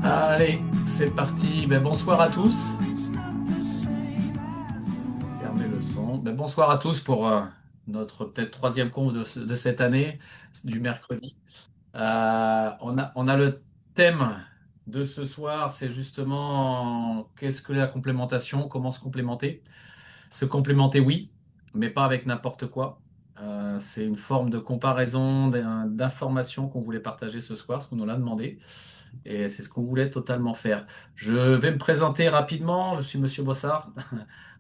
Allez, c'est parti. Bonsoir à tous. Fermez le son. Bonsoir à tous pour notre peut-être troisième conf de cette année, du mercredi. On a le thème de ce soir, c'est justement qu'est-ce que la complémentation, comment se complémenter. Se complémenter, oui, mais pas avec n'importe quoi. C'est une forme de comparaison d'informations qu'on voulait partager ce soir, ce qu'on nous l'a demandé. Et c'est ce qu'on voulait totalement faire. Je vais me présenter rapidement. Je suis Monsieur Bossard,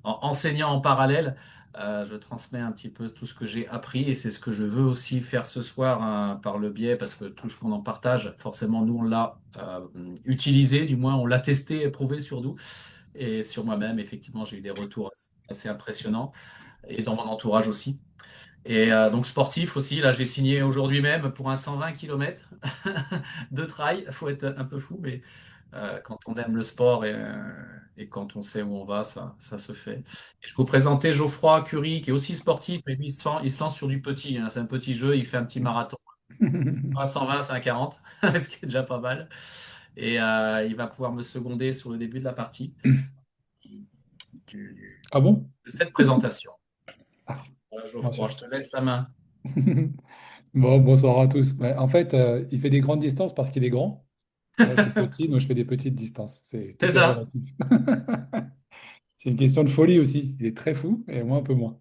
enseignant en parallèle. Je transmets un petit peu tout ce que j'ai appris et c'est ce que je veux aussi faire ce soir hein, par le biais, parce que tout ce qu'on en partage, forcément, nous, on l'a utilisé, du moins, on l'a testé et prouvé sur nous. Et sur moi-même, effectivement, j'ai eu des retours assez impressionnants et dans mon entourage aussi. Et donc sportif aussi, là j'ai signé aujourd'hui même pour un 120 km de trail. Il faut être un peu fou, mais quand on aime le sport et quand on sait où on va, ça se fait. Et je vous présentais Geoffroy Curie, qui est aussi sportif, mais lui il se lance sur du petit, hein. C'est un petit jeu, il fait un petit marathon. Pas 120, c'est un 40, ce qui est déjà pas mal. Et il va pouvoir me seconder sur le début de la partie Ah bon? de cette présentation. Ah, Voilà, Geoffroy, rassure. je te laisse la main. Bon, bonsoir à tous. Ouais, en fait, il fait des grandes distances parce qu'il est grand. Moi, je suis petit, donc je fais des petites distances. Tout C'est est ça. relatif. C'est une question de folie aussi. Il est très fou et moi un peu moins.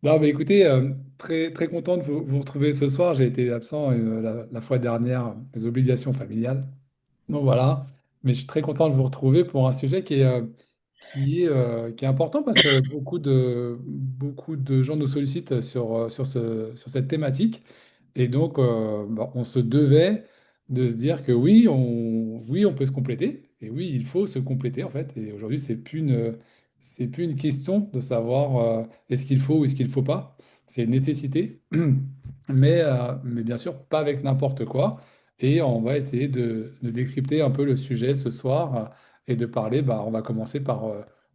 Non, mais écoutez, très, très content de vous retrouver ce soir. J'ai été absent la fois dernière, des obligations familiales. Donc voilà, mais je suis très content de vous retrouver pour un sujet qui est important parce que beaucoup de gens nous sollicitent sur cette thématique. Et donc, bah, on se devait de se dire que oui, on peut se compléter. Et oui, il faut se compléter en fait. Et aujourd'hui, c'est plus une question de savoir est-ce qu'il faut ou est-ce qu'il ne faut pas. C'est une nécessité, mais bien sûr, pas avec n'importe quoi. Et on va essayer de décrypter un peu le sujet ce soir et de parler. Bah, on va commencer par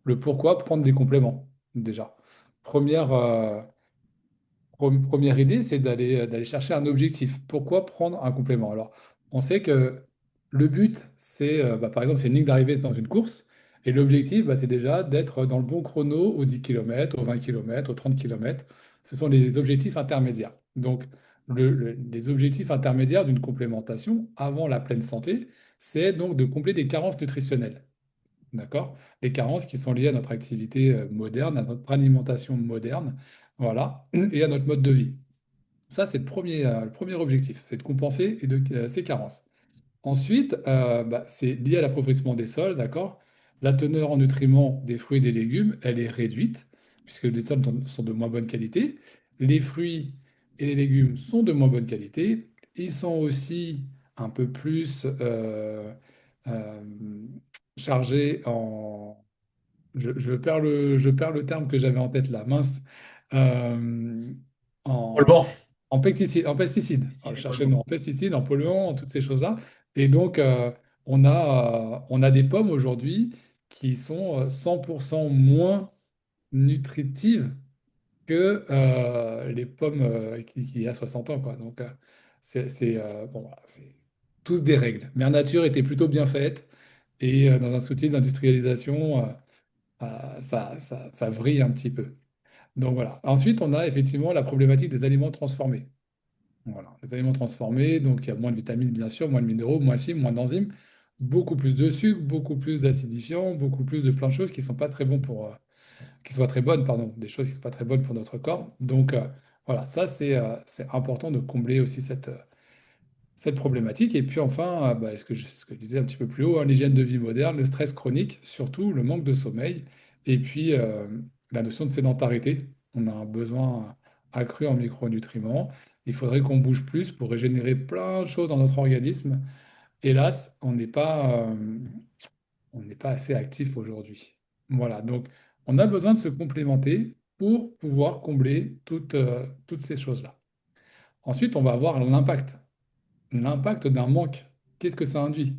le pourquoi prendre des compléments déjà. Première, euh, Première idée, c'est d'aller chercher un objectif. Pourquoi prendre un complément? Alors, on sait que le but, c'est, bah, par exemple, c'est une ligne d'arrivée dans une course. Et l'objectif, bah, c'est déjà d'être dans le bon chrono aux 10 km, aux 20 km, aux 30 km. Ce sont les objectifs intermédiaires. Donc, les objectifs intermédiaires d'une complémentation avant la pleine santé, c'est donc de combler des carences nutritionnelles. D'accord? Les carences qui sont liées à notre activité moderne, à notre alimentation moderne, voilà, et à notre mode de vie. Ça, c'est le premier objectif, c'est de compenser ces carences. Ensuite, bah, c'est lié à l'appauvrissement des sols, d'accord? La teneur en nutriments des fruits et des légumes, elle est réduite, puisque les sols sont de moins bonne qualité. Les fruits et les légumes sont de moins bonne qualité. Ils sont aussi un peu plus euh, chargés en... je perds le terme que j'avais en tête là, mince. Euh, en, Bon. en pesticides. Alors, Ici, je Paul cherchais le Bon. nom, en pesticides, en polluants, en toutes ces choses-là. Et donc, on a des pommes aujourd'hui qui sont 100% moins nutritives que les pommes qui y a 60 ans, quoi. Donc, bon, voilà, c'est tous des règles. Mère Nature était plutôt bien faite et dans un souci d'industrialisation, ça vrille un petit peu. Donc voilà. Ensuite, on a effectivement la problématique des aliments transformés. Voilà, les aliments transformés, donc il y a moins de vitamines, bien sûr, moins de minéraux, moins de fibres, moins d'enzymes, beaucoup plus de sucre, beaucoup plus d'acidifiants, beaucoup plus de plein de choses qui sont pas très bons qui soient très bonnes, pardon, des choses qui sont pas très bonnes pour notre corps. Donc voilà, ça c'est important de combler aussi cette problématique. Et puis enfin, bah, ce que je disais un petit peu plus haut, hein, l'hygiène de vie moderne, le stress chronique, surtout le manque de sommeil, et puis la notion de sédentarité. On a un besoin accru en micronutriments. Il faudrait qu'on bouge plus pour régénérer plein de choses dans notre organisme. Hélas, on n'est pas assez actif aujourd'hui. Voilà, donc on a besoin de se complémenter pour pouvoir combler toutes ces choses-là. Ensuite, on va avoir l'impact d'un manque. Qu'est-ce que ça induit?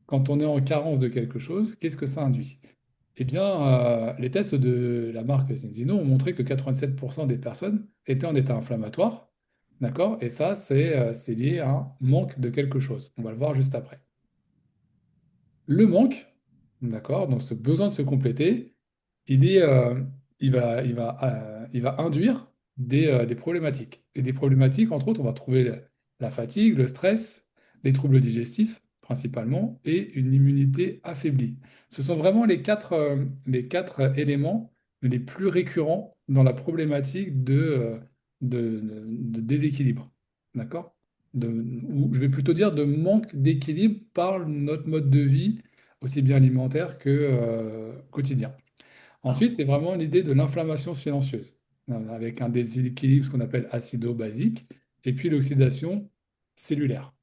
Quand on est en carence de quelque chose, qu'est-ce que ça induit? Eh bien, les tests de la marque Sensino ont montré que 87% des personnes étaient en état inflammatoire D'accord? Et ça, c'est lié à un manque de quelque chose. On va le voir juste après. Le manque, d'accord, donc ce besoin de se compléter, il est, il va induire des problématiques. Et des problématiques, entre autres, on va trouver la fatigue, le stress, les troubles digestifs principalement, et une immunité affaiblie. Ce sont vraiment les quatre éléments les plus récurrents dans la problématique de déséquilibre. D'accord? Ou je vais plutôt dire de manque d'équilibre par notre mode de vie, aussi bien alimentaire que quotidien. Ah, Ensuite, c'est vraiment l'idée de l'inflammation silencieuse, avec un déséquilibre, ce qu'on appelle acido-basique, et puis l'oxydation cellulaire.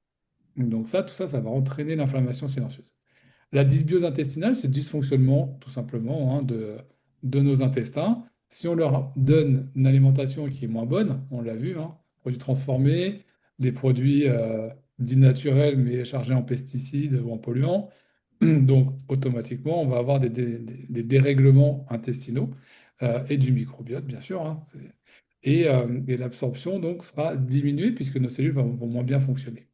Donc ça, tout ça, ça va entraîner l'inflammation silencieuse. La dysbiose intestinale, c'est le dysfonctionnement, tout simplement, hein, de nos intestins. Si on leur donne une alimentation qui est moins bonne, on l'a vu, hein, produits transformés, des produits dits naturels mais chargés en pesticides ou en polluants, donc, automatiquement, on va avoir des dérèglements intestinaux et du microbiote, bien sûr, hein, et l'absorption donc sera diminuée puisque nos cellules vont moins bien fonctionner.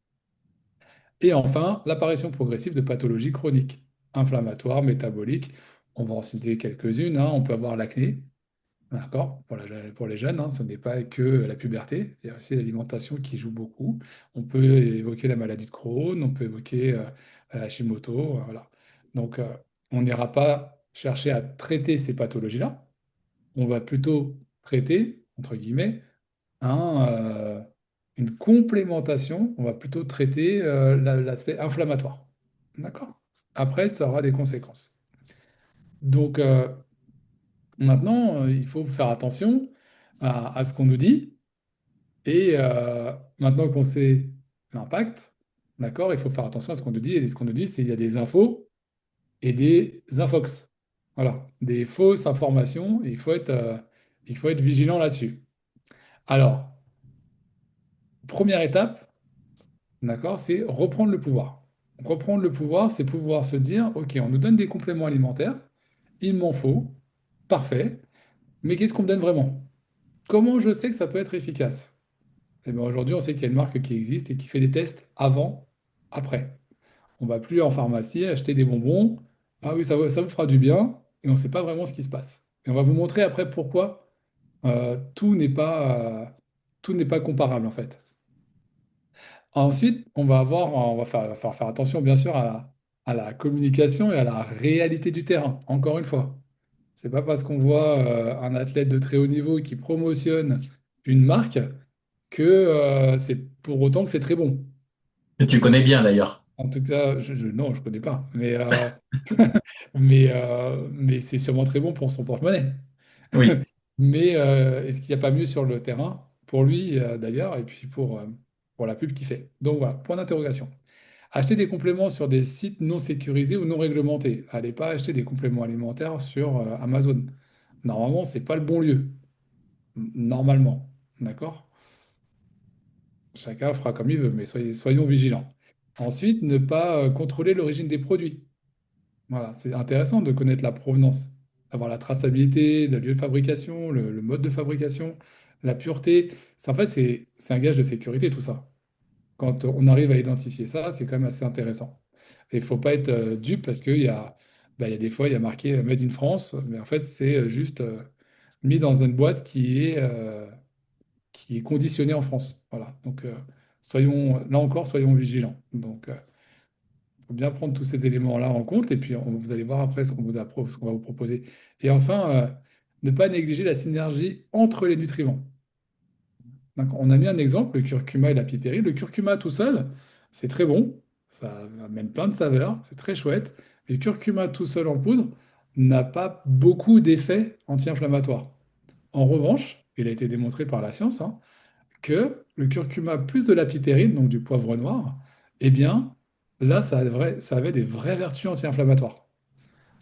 Et enfin, l'apparition progressive de pathologies chroniques, inflammatoires, métaboliques. On va en citer quelques-unes, hein. On peut avoir l'acné, d'accord, pour les jeunes, hein, ce n'est pas que la puberté, il y a aussi l'alimentation qui joue beaucoup. On peut évoquer la maladie de Crohn, on peut évoquer Hashimoto, voilà. Donc, on n'ira pas chercher à traiter ces pathologies-là, on va plutôt traiter, entre guillemets, un, une complémentation, on va plutôt traiter l'aspect inflammatoire. D'accord? Après, ça aura des conséquences. Donc, maintenant, il faut faire attention à ce qu'on nous dit. Et maintenant qu'on sait l'impact, d'accord, il faut faire attention à ce qu'on nous dit. Et ce qu'on nous dit, c'est qu'il y a des infos et des infox. Voilà, des fausses informations. Et il faut être vigilant là-dessus. Alors, première étape, d'accord, c'est reprendre le pouvoir. Reprendre le pouvoir, c'est pouvoir se dire, OK, on nous donne des compléments alimentaires, il m'en faut, parfait, mais qu'est-ce qu'on me donne vraiment? Comment je sais que ça peut être efficace? Eh bien, aujourd'hui, on sait qu'il y a une marque qui existe et qui fait des tests avant, après. On va plus en pharmacie acheter des bonbons. Ah oui, ça vous fera du bien. Et on ne sait pas vraiment ce qui se passe. Et on va vous montrer après pourquoi tout n'est pas comparable en fait. Ensuite, faire attention bien sûr à la communication et à la réalité du terrain. Encore une fois, c'est pas parce qu'on voit un athlète de très haut niveau qui promotionne une marque que c'est pour autant que c'est très bon. que tu connais bien d'ailleurs. En tout cas, non, je connais pas, mais c'est sûrement très bon pour son porte-monnaie. Oui. Mais est-ce qu'il n'y a pas mieux sur le terrain pour lui d'ailleurs et puis pour la pub qu'il fait? Donc voilà, point d'interrogation. Acheter des compléments sur des sites non sécurisés ou non réglementés. Allez pas acheter des compléments alimentaires sur Amazon. Normalement, c'est pas le bon lieu. Normalement. D'accord? Chacun fera comme il veut, mais soyons vigilants. Ensuite, ne pas contrôler l'origine des produits. Voilà, c'est intéressant de connaître la provenance, avoir la traçabilité, le lieu de fabrication, le mode de fabrication, la pureté. En fait, c'est un gage de sécurité, tout ça. Quand on arrive à identifier ça, c'est quand même assez intéressant. Et il ne faut pas être dupe parce il y a des fois, il y a marqué Made in France, mais en fait, c'est juste mis dans une boîte qui est conditionnée en France. Voilà. Donc, là encore, soyons vigilants. Donc, faut bien prendre tous ces éléments-là en compte et puis vous allez voir après ce qu'on va vous proposer. Et enfin, ne pas négliger la synergie entre les nutriments. Donc, on a mis un exemple, le curcuma et la pipérine. Le curcuma tout seul, c'est très bon, ça amène plein de saveurs, c'est très chouette. Mais le curcuma tout seul en poudre n'a pas beaucoup d'effets anti-inflammatoires. En revanche, il a été démontré par la science, hein, que le curcuma plus de la pipérine, donc du poivre noir, eh bien, là, ça avait des vraies vertus anti-inflammatoires.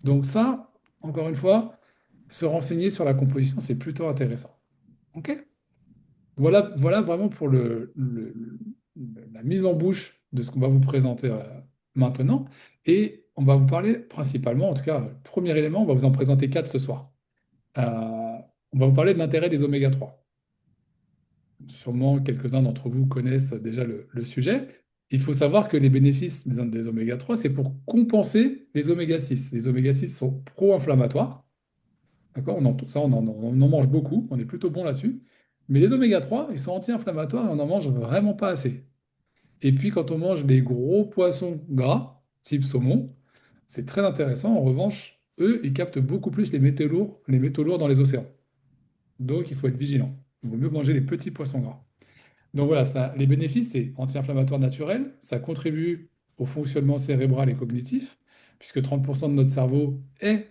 Donc ça, encore une fois, se renseigner sur la composition, c'est plutôt intéressant. OK? Voilà vraiment pour la mise en bouche de ce qu'on va vous présenter maintenant. Et on va vous parler principalement, en tout cas, premier élément, on va vous en présenter quatre ce soir. On va vous parler de l'intérêt des oméga 3. sûrement quelques-uns d'entre vous connaissent déjà le sujet. Il faut savoir que les bénéfices des oméga 3, c'est pour compenser les oméga 6. Les oméga 6 sont pro-inflammatoires. D'accord? On en mange beaucoup, on est plutôt bon là-dessus. Mais les oméga 3, ils sont anti-inflammatoires et on n'en mange vraiment pas assez. Et puis quand on mange les gros poissons gras, type saumon, c'est très intéressant. En revanche, eux, ils captent beaucoup plus les métaux lourds dans les océans. Donc il faut être vigilant. Il vaut mieux manger les petits poissons gras. Donc voilà, ça, les bénéfices, c'est anti-inflammatoire naturel, ça contribue au fonctionnement cérébral et cognitif, puisque 30% de notre cerveau est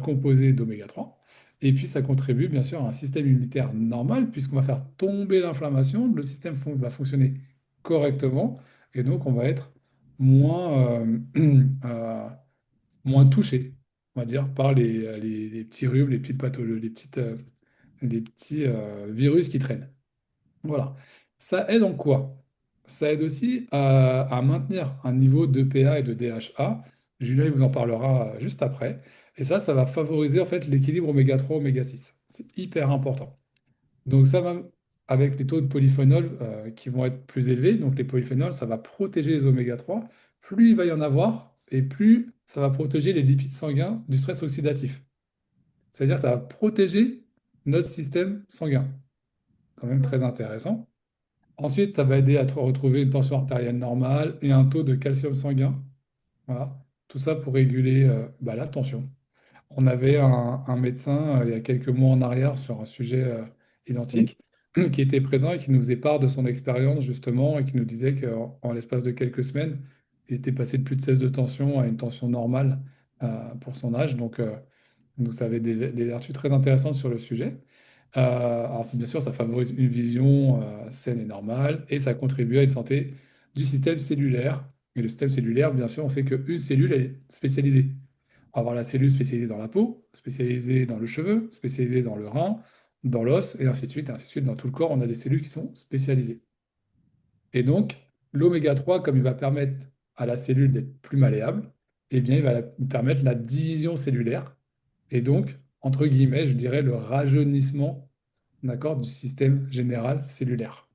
composé d'oméga 3. Et puis ça contribue bien sûr à un système immunitaire normal, puisqu'on va faire tomber l'inflammation, le système va fonctionner correctement, et donc on va être moins, moins touché, on va dire, par les petits rhumes, les petites pathologies, les petits virus qui traînent. Voilà. Ça aide en quoi? Ça aide aussi à maintenir un niveau d'EPA et de DHA. Julien il vous en parlera juste après. Et ça va favoriser en fait l'équilibre oméga 3, oméga 6. C'est hyper important. Donc ça va avec les taux de polyphénol qui vont être plus élevés. Donc les polyphénols, ça va protéger les oméga 3. Plus il va y en avoir, et plus ça va protéger les lipides sanguins du stress oxydatif. C'est-à-dire que ça va protéger notre système sanguin. Quand même très intéressant. Ensuite, ça va aider à retrouver une tension artérielle normale et un taux de calcium sanguin. Voilà. Tout ça pour réguler la tension. On avait un médecin il y a quelques mois en arrière sur un sujet identique qui était présent et qui nous faisait part de son expérience justement et qui nous disait qu'en l'espace de quelques semaines, il était passé de plus de 16 de tension à une tension normale pour son âge. Donc ça avait des vertus très intéressantes sur le sujet. Alors, bien sûr, ça favorise une vision saine et normale et ça contribue à une santé du système cellulaire. Et le système cellulaire, bien sûr, on sait qu'une cellule elle est spécialisée. On va avoir la cellule spécialisée dans la peau, spécialisée dans le cheveu, spécialisée dans le rein, dans l'os, et ainsi de suite, et ainsi de suite. Dans tout le corps, on a des cellules qui sont spécialisées. Et donc, l'oméga 3, comme il va permettre à la cellule d'être plus malléable, eh bien, il va permettre la division cellulaire et donc, entre guillemets, je dirais le rajeunissement, d'accord, du système général cellulaire.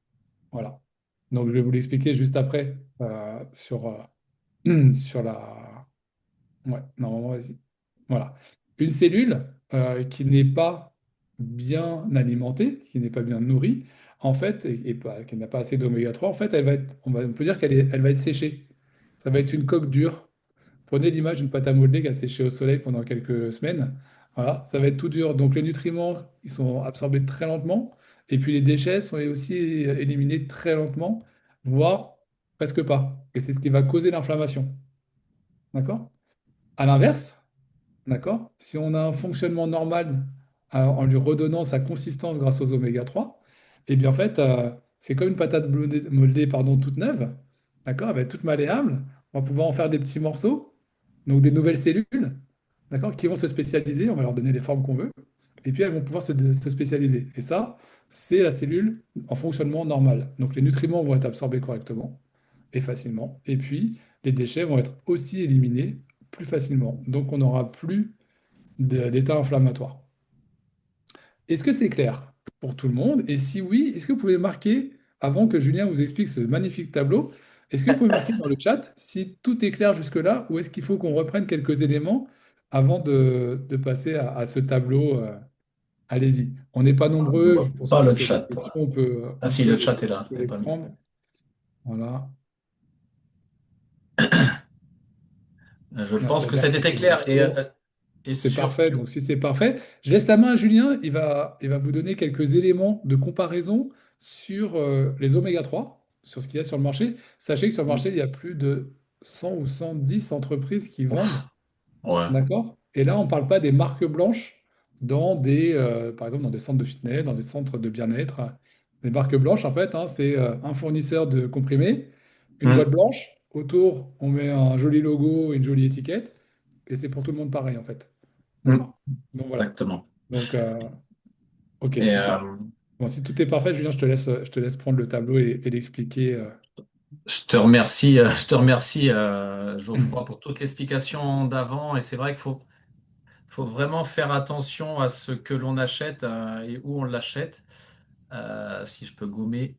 Voilà. Donc, je vais vous l'expliquer juste après sur la... Ouais, normalement, vas-y. Voilà. Une cellule qui n'est pas bien alimentée, qui n'est pas bien nourrie, en fait, qui n'a pas assez d'oméga 3, en fait, on peut dire elle va être séchée. Ça va être une coque dure. Prenez l'image d'une pâte à modeler qui a séché au soleil pendant quelques semaines. Voilà, ça va être tout dur. Donc les nutriments, ils sont absorbés très lentement. Et puis les déchets sont aussi éliminés très lentement, voire presque pas. Et c'est ce qui va causer l'inflammation. D'accord? À l'inverse, d'accord? Si on a un fonctionnement normal en lui redonnant sa consistance grâce aux oméga 3, eh bien en fait, c'est comme une patate modelée, pardon, toute neuve, d'accord? Elle va être toute malléable. On va pouvoir en faire des petits morceaux, donc des nouvelles cellules, d'accord, qui vont se spécialiser. On va leur donner les formes qu'on veut, et puis elles vont pouvoir se spécialiser. Et ça, c'est la cellule en fonctionnement normal. Donc les nutriments vont être absorbés correctement et facilement, et puis les déchets vont être aussi éliminés plus facilement. Donc on n'aura plus d'état inflammatoire. Est-ce que c'est clair pour tout le monde? Et si oui, est-ce que vous pouvez marquer, avant que Julien vous explique ce magnifique tableau, est-ce que vous pouvez marquer dans le chat si tout est clair jusque-là ou est-ce qu'il faut qu'on reprenne quelques éléments avant de passer à ce tableau? Allez-y. On n'est pas Je nombreux. vois Pour ceux pas qui le se posent des chat. questions, Ah si, le chat est là, on peut je l'ai les pas mis. prendre. Voilà. Je Merci pense à que Bertrand c'était qui est de clair retour. et C'est sur. parfait. Donc, si c'est parfait, je laisse la main à Julien. Il va vous donner quelques éléments de comparaison sur les oméga 3, sur ce qu'il y a sur le marché. Sachez que sur le marché, il y a plus de 100 ou 110 entreprises qui vendent. Ouf, ouais. D'accord? Et là, on ne parle pas des marques blanches par exemple, dans des centres de fitness, dans des centres de bien-être. Les marques blanches, en fait, hein, c'est un fournisseur de comprimés, une boîte Hmm, blanche. Autour, on met un joli logo et une jolie étiquette. Et c'est pour tout le monde pareil, en fait. hmm, D'accord? Donc voilà. exactement. Donc, ok, Et super. Bon, si tout est parfait, Julien, je te laisse prendre le tableau et l'expliquer. je te remercie, Geoffroy, pour toute l'explication d'avant. Et c'est vrai qu'il faut vraiment faire attention à ce que l'on achète et où on l'achète. Si je peux gommer,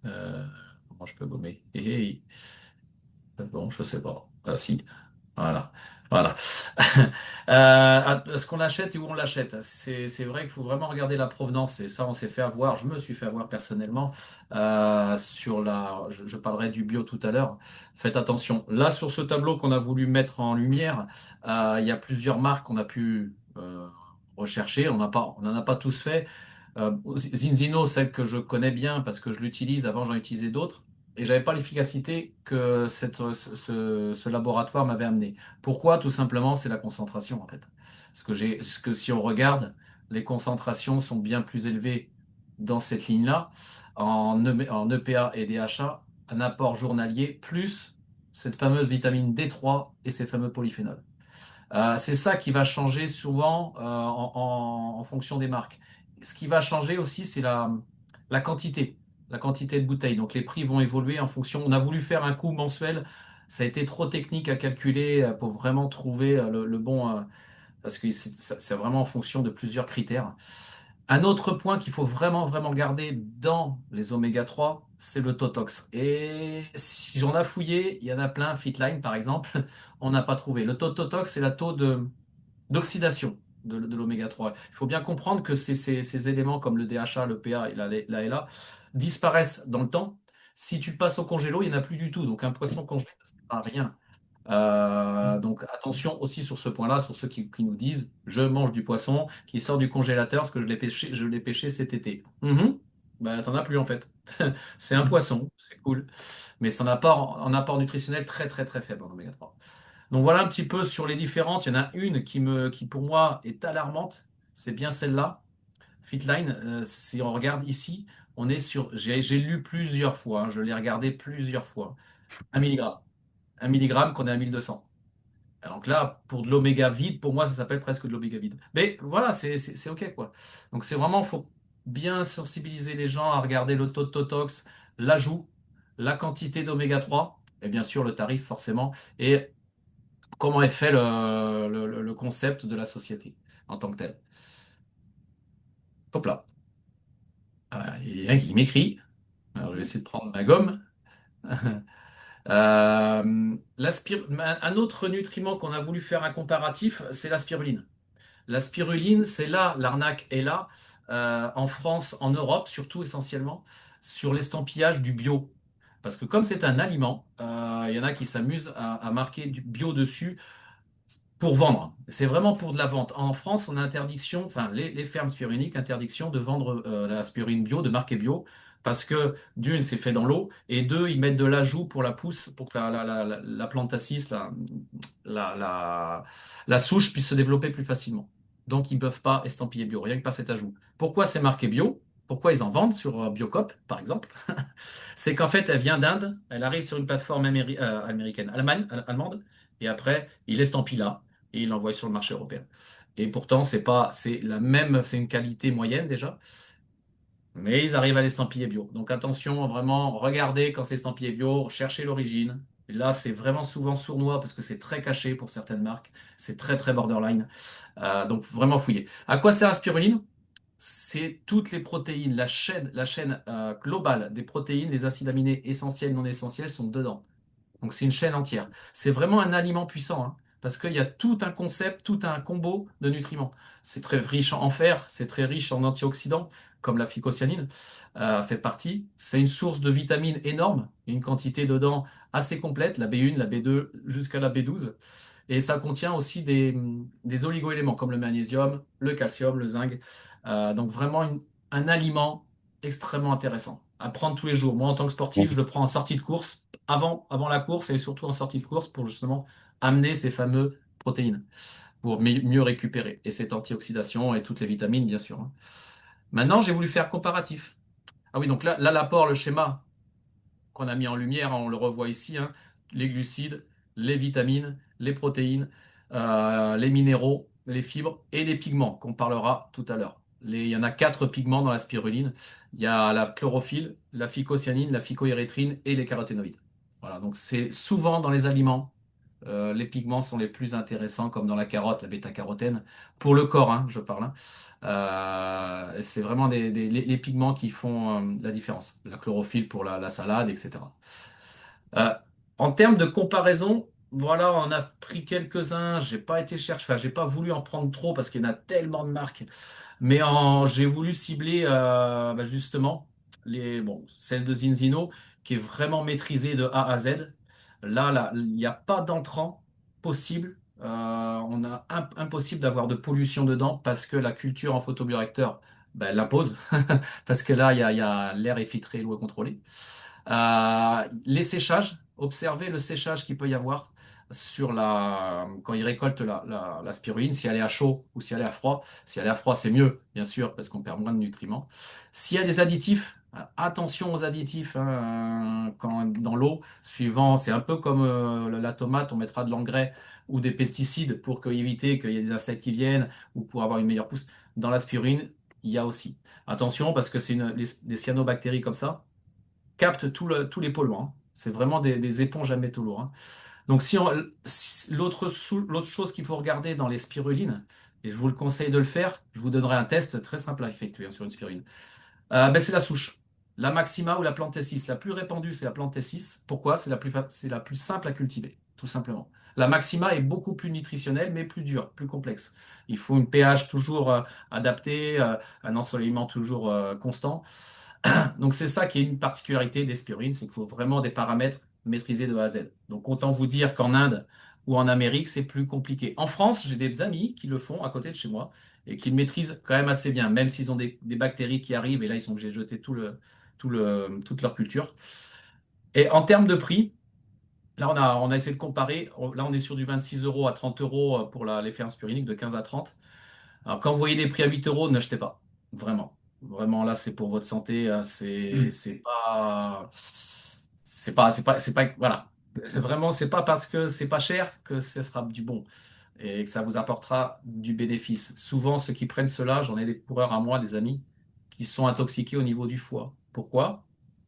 euh, comment je peux gommer? Bon, je sais pas. Ah si. Voilà. Voilà. Ce qu'on achète et où on l'achète, c'est vrai qu'il faut vraiment regarder la provenance. Et ça, on s'est fait avoir. Je me suis fait avoir personnellement sur la. Je parlerai du bio tout à l'heure. Faites attention. Là, sur ce tableau qu'on a voulu mettre en lumière, il y a plusieurs marques qu'on a pu rechercher. On n'en a pas tous fait. Zinzino, celle que je connais bien parce que je l'utilise. Avant, j'en utilisais d'autres. Et j'avais pas l'efficacité que ce laboratoire m'avait amené. Pourquoi? Tout simplement, c'est la concentration, en fait. Parce que si on regarde, les concentrations sont bien plus élevées dans cette ligne-là, en EPA et DHA, un apport journalier, plus cette fameuse vitamine D3 et ces fameux polyphénols. C'est ça qui va changer souvent en fonction des marques. Ce qui va changer aussi, c'est la quantité, la quantité de bouteilles. Donc les prix vont évoluer en fonction. On a voulu faire un coût mensuel. Ça a été trop technique à calculer pour vraiment trouver le bon, parce que c'est vraiment en fonction de plusieurs critères. Un autre point qu'il faut vraiment, vraiment garder dans les oméga 3, c'est le Totox. Et si on a fouillé, il y en a plein, Fitline par exemple, on n'a pas trouvé. Le taux de Totox, c'est la taux d'oxydation de l'oméga 3. Il faut bien comprendre que ces éléments comme le DHA, le PA et la LA disparaissent dans le temps. Si tu passes au congélo, il n'y en a plus du tout. Donc un poisson congelé, ça ne sert à rien. Donc attention aussi sur ce point-là, sur ceux qui nous disent je mange du poisson qui sort du congélateur parce que je l'ai pêché cet été. Ben, t'en as plus en fait. C'est un poisson, c'est cool, mais c'est un apport nutritionnel très très très faible en oméga 3. Donc voilà un petit peu sur les différentes. Il y en a une qui pour moi est alarmante, c'est bien celle-là. Fitline, si on regarde ici, on est sur, j'ai lu plusieurs fois, hein, je l'ai regardé plusieurs fois. 1 milligramme. 1 milligramme qu'on est à 1200. Donc là, pour de l'oméga vide, pour moi, ça s'appelle presque de l'oméga vide. Mais voilà, c'est OK, quoi. Donc c'est vraiment, faut bien sensibiliser les gens à regarder le taux de Totox, l'ajout, la quantité d'oméga 3 et bien sûr le tarif, forcément, et comment est fait le concept de la société en tant que tel. Hop là. Il y a un qui m'écrit. Alors, je vais essayer de prendre ma gomme. Un autre nutriment qu'on a voulu faire un comparatif, c'est la spiruline. La spiruline, c'est là, l'arnaque est là, en France, en Europe, surtout essentiellement, sur l'estampillage du bio. Parce que comme c'est un aliment, il y en a qui s'amusent à marquer du bio dessus pour vendre. C'est vraiment pour de la vente. En France, on a interdiction, enfin les fermes spiruliniques, interdiction de vendre la spiruline bio, de marque bio, parce que d'une, c'est fait dans l'eau, et deux, ils mettent de l'ajout pour la pousse, pour que la plantacis, la souche puisse se développer plus facilement. Donc, ils ne peuvent pas estampiller bio, rien que par cet ajout. Pourquoi c'est marqué bio? Pourquoi ils en vendent sur Biocop, par exemple? C'est qu'en fait, elle vient d'Inde, elle arrive sur une plateforme américaine, allemande, et après, il l'estampille là, et il l'envoie sur le marché européen. Et pourtant, c'est pas, c'est la même, c'est une qualité moyenne déjà, mais ils arrivent à l'estampiller bio. Donc attention, vraiment, regardez quand c'est estampillé bio, cherchez l'origine. Et là, c'est vraiment souvent sournois parce que c'est très caché pour certaines marques. C'est très, très borderline. Donc vraiment fouillez. À quoi sert la spiruline? C'est toutes les protéines, la chaîne globale des protéines, les acides aminés essentiels, non essentiels sont dedans. Donc c'est une chaîne entière. C'est vraiment un aliment puissant, hein, parce qu'il y a tout un concept, tout un combo de nutriments. C'est très riche en fer, c'est très riche en antioxydants, comme la phycocyanine fait partie. C'est une source de vitamines énorme, il y a une quantité dedans assez complète, la B1, la B2 jusqu'à la B12. Et ça contient aussi des oligoéléments comme le magnésium, le calcium, le zinc. Donc vraiment un aliment extrêmement intéressant à prendre tous les jours. Moi, en tant que sportif, je le prends en sortie de course, avant la course et surtout en sortie de course pour justement amener ces fameux protéines pour mieux récupérer et cette antioxydation et toutes les vitamines, bien sûr, hein. Maintenant, j'ai voulu faire comparatif. Ah oui, donc là l'apport, le schéma qu'on a mis en lumière, on le revoit ici, hein, les glucides, les vitamines, les protéines, les minéraux, les fibres et les pigments qu'on parlera tout à l'heure. Il y en a 4 pigments dans la spiruline. Il y a la chlorophylle, la phycocyanine, la phycoérythrine et les caroténoïdes. Voilà, donc c'est souvent dans les aliments. Les pigments sont les plus intéressants, comme dans la carotte, la bêta-carotène, pour le corps, hein, je parle. Hein. C'est vraiment les pigments qui font la différence. La chlorophylle pour la salade, etc. Euh, En termes de comparaison, voilà, on a pris quelques-uns. J'ai pas été chercher, enfin, j'ai pas voulu en prendre trop parce qu'il y en a tellement de marques. Mais j'ai voulu cibler bah, justement celle de Zinzino qui est vraiment maîtrisée de A à Z. Là, il n'y a pas d'entrant possible. On a impossible d'avoir de pollution dedans parce que la culture en photobioréacteur ben, l'impose. Parce que là, l'air est filtré, l'eau est contrôlée. Les séchages, observez le séchage qu'il peut y avoir quand il récolte la spiruline, si elle est à chaud ou si elle est à froid. Si elle est à froid, c'est mieux, bien sûr, parce qu'on perd moins de nutriments. S'il y a des additifs, attention aux additifs dans l'eau, suivant, c'est un peu comme la tomate, on mettra de l'engrais ou des pesticides pour éviter qu'il y ait des insectes qui viennent ou pour avoir une meilleure pousse. Dans la spiruline, il y a aussi. Attention, parce que les cyanobactéries comme ça captent tous les polluants. Hein. C'est vraiment des éponges à métaux lourds. Hein. Donc, l'autre chose qu'il faut regarder dans les spirulines, et je vous le conseille de le faire, je vous donnerai un test très simple à effectuer sur une spiruline. Ben, c'est la souche. La maxima ou la plantessis. La plus répandue, c'est la plantessis. Pourquoi? C'est la plus simple à cultiver, tout simplement. La maxima est beaucoup plus nutritionnelle, mais plus dure, plus complexe. Il faut une pH toujours adapté, un ensoleillement toujours constant. Donc c'est ça qui est une particularité des spirulines, c'est qu'il faut vraiment des paramètres maîtrisés de A à Z. Donc autant vous dire qu'en Inde ou en Amérique, c'est plus compliqué. En France, j'ai des amis qui le font à côté de chez moi et qui le maîtrisent quand même assez bien, même s'ils ont des bactéries qui arrivent et là ils sont obligés de jeter toute leur culture. Et en termes de prix, là on a essayé de comparer. Là on est sur du 26 euros à 30 euros pour les fermes spiruliniques de 15 à 30. Alors, quand vous voyez des prix à 8 euros, n'achetez pas. Vraiment. Vraiment, là, c'est pour votre santé. Hmm. Voilà. Vraiment, c'est pas parce que c'est pas cher que ce sera du bon et que ça vous apportera du bénéfice. Souvent, ceux qui prennent cela, j'en ai des coureurs à moi, des amis, qui sont intoxiqués au niveau du foie. Pourquoi?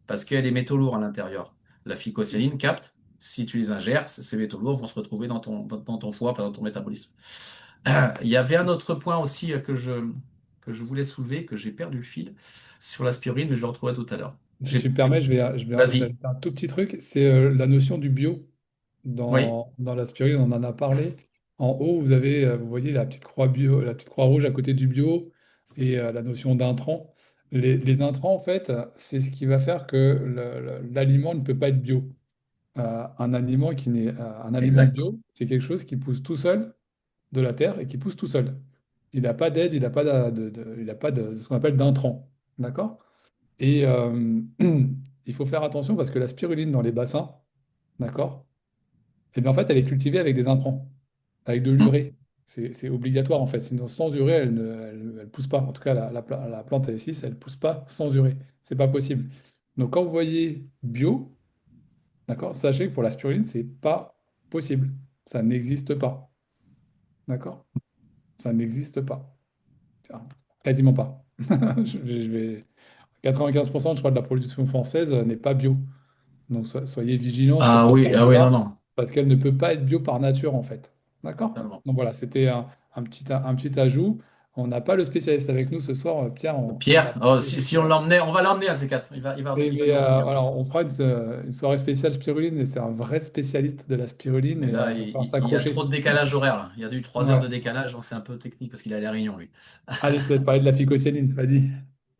Parce qu'il y a des métaux lourds à l'intérieur. La phycocyaline capte, si tu les ingères, ces métaux lourds vont se retrouver dans ton foie, enfin, dans ton métabolisme. Il y avait un autre point aussi que je voulais soulever, que j'ai perdu le fil sur l'aspirine, mais je le retrouverai tout à l'heure. Si tu me permets, je vais Vas-y. ajouter un tout petit truc. C'est la notion du bio Oui, dans la spiruline, on en a parlé. En haut, vous avez, vous voyez la petite croix bio, la petite croix rouge à côté du bio et la notion d'intrant. Les intrants, en fait, c'est ce qui va faire que l'aliment ne peut pas être bio. Un aliment exact. bio, c'est quelque chose qui pousse tout seul de la terre et qui pousse tout seul. Il n'a pas d'aide, il n'a pas il a pas de ce qu'on appelle d'intrant. D'accord? Et il faut faire attention parce que la spiruline dans les bassins, d'accord? Et bien en fait, elle est cultivée avec des intrants, avec de Hmm. l'urée. C'est obligatoire en fait. Sinon, sans urée, elle pousse pas. En tout cas, la plante ici, elle pousse pas sans urée. C'est pas possible. Donc quand vous voyez bio, d'accord, sachez que pour la spiruline, c'est pas possible. Ça n'existe pas. D'accord? Ça n'existe pas. Enfin, quasiment pas. Je vais... 95%, je crois, de la production française n'est pas bio. Donc soyez vigilants sur ce Ah oui, non, terme-là, non. parce qu'elle ne peut pas être bio par nature, en fait. D'accord? Totalement. Donc voilà, c'était un petit ajout. On n'a pas le spécialiste avec nous ce soir, Pierre, on va Pierre, oh, passer. si on l'emmenait, on va l'emmener un de ces quatre. Il va Mais nous revenir. voilà, on fera une soirée spéciale spiruline, et c'est un vrai spécialiste de la spiruline, Mais et là, il va falloir il y a trop s'accrocher. de décalage horaire, là. Il y a eu 3 heures de Ouais. décalage, donc c'est un peu technique parce qu'il a la Réunion, lui. Allez, je te laisse parler de la phycocyanine, vas-y.